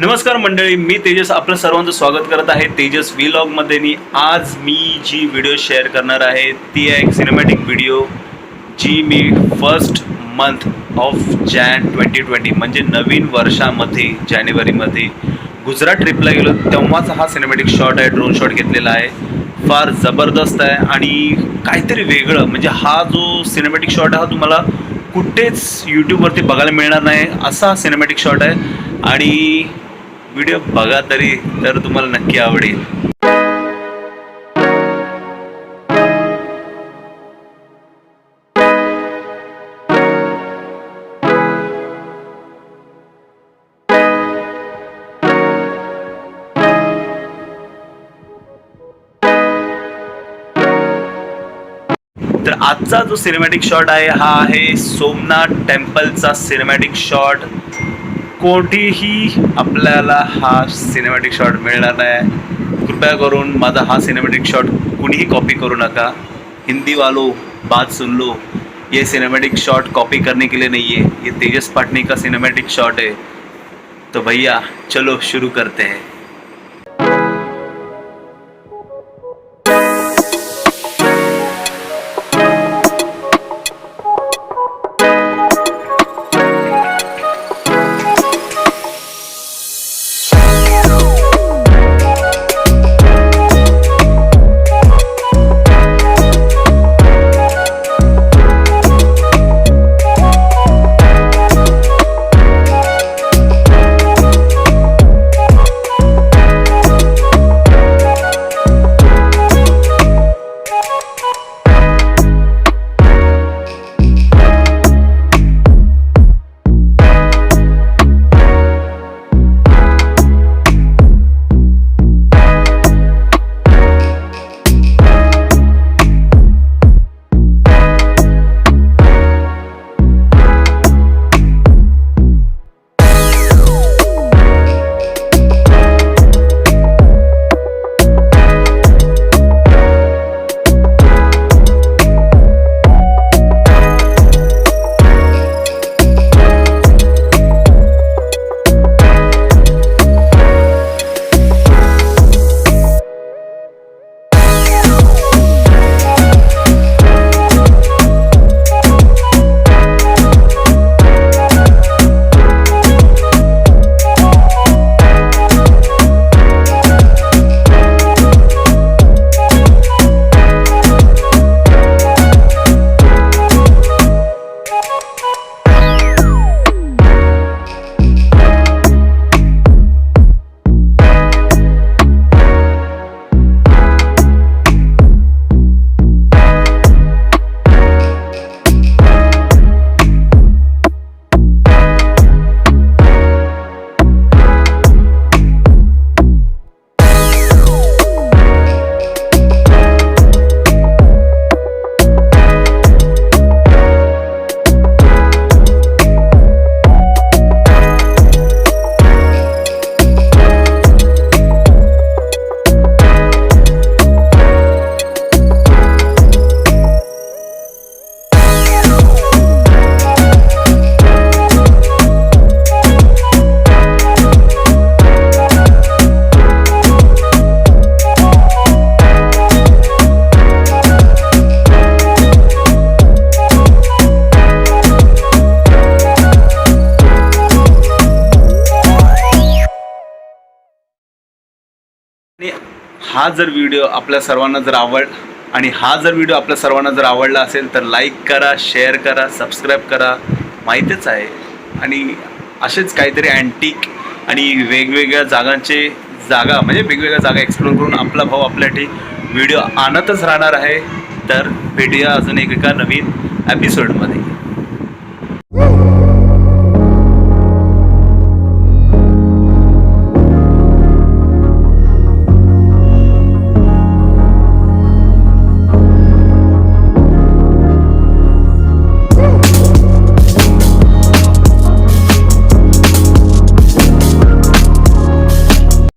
नमस्कार मंडळी, मी तेजस आपलं सर्वांचं स्वागत करत आहे तेजस व्लॉग मध्ये। आज मी जी व्हिडिओ शेअर करणार आहे ती आहे एक सिनेमॅटिक व्हिडिओ जी मी फर्स्ट मंथ ऑफ जॅन 2020 म्हणजे नवीन वर्षामध्ये जानेवारीमध्ये गुजरात ट्रिपला गेलो तेव्हाचा हा सिनेमॅटिक शॉट आहे। ड्रोन शॉट घेतलेला आहे, फार जबरदस्त आहे आणि काहीतरी वेगळं। म्हणजे हा जो सिनेमॅटिक शॉट आहे हा तुम्हाला कुठेच यूट्यूबवरती बघायला मिळणार नाही, असा हा सिनेमॅटिक शॉट आहे। आणि व्हिडिओ बघा तरी तर तुम्हाला नक्की आवडेल। तर आजचा जो सिनेमॅटिक शॉट आहे हा आहे सोमनाथ टेम्पलचा सिनेमॅटिक शॉट। कोठेही आपल्याला हा सिनेमॅटिक शॉट मिळणार नाही। कृपया करून माझा हा सिनेमॅटिक शॉट कुणीही कॉपी करू नका। हिंदी वालों बात सुन लो, ये सिनेमैटिक शॉट कॉपी करने के लिए नहीं है, ये तेजस पाटनी का सिनेमैटिक शॉट है। तो भैया चलो शुरू करते हैं। हा जर व्हिडिओ आपल्या सर्वांना जर आवडला असेल तर लाईक करा, शेअर करा, सबस्क्राईब करा, माहितीच आहे। आणि असेच काहीतरी अँटिक आणि वेगवेगळ्या वेगवेगळ्या जागा एक्सप्लोर करून आपला भाऊ आपल्यासाठी व्हिडिओ आणतच राहणार आहे। तर भेटूया अजून एका नवीन एपिसोडमध्ये।